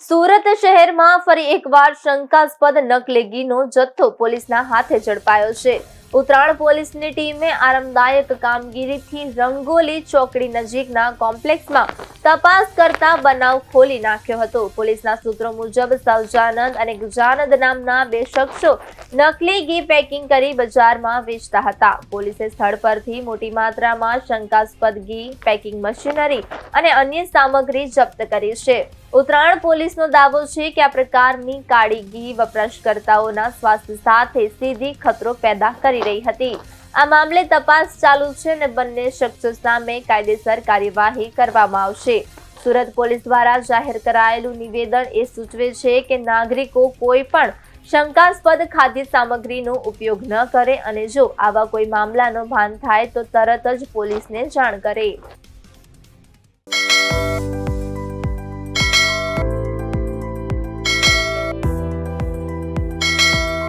સુરત શહેરમાં ફરી એકવાર શંકાસ્પદ નકલી ઘીનો જથ્થો પોલીસના હાથે ઝડપાયો છે। ઉત્તરાયણ પોલીસની ટીમે આરામદાયક કામગીરીથી રંગોલી ચોકડી નજીકના કોમ્પ્લેક્સમાં તપાસ કરતા બનાવ ખોલી નાખ્યો હતો। પોલીસના સૂત્રો મુજબ સહજાનંદ અને ગુજાનંદ નામના બે શખ્સો નકલી ઘી પેકિંગ કરી બજારમાં વેચતા હતા। પોલીસે સ્થળ પરથી મોટી માત્રામાં શંકાસ્પદ ઘી, પેકિંગ મશીનરી અને અન્ય સામગ્રી જપ્ત કરી છે। ઉત્તરાયણ પોલીસનો દાવો છે કે આ પ્રકારની કાળી ઘી વપરાશકર્તાઓના સ્વાસ્થ્ય સાથે સીધી ખતરો પેદા કરી રહી હતી। આ મામલે તપાસ ચાલુ છે અને બંને શખ્સો સામે કાયદેસર કાર્યવાહી કરવામાં આવશે। સુરત પોલીસ દ્વારા જાહેર કરાયેલું નિવેદન એ સૂચવે છે કે નાગરિકો કોઈ પણ શંકાસ્પદ ખાદ્ય સામગ્રીનો ઉપયોગ ન કરે અને જો આવા કોઈ મામલાનો ભાન થાય તો તરત જ પોલીસને જાણ કરે।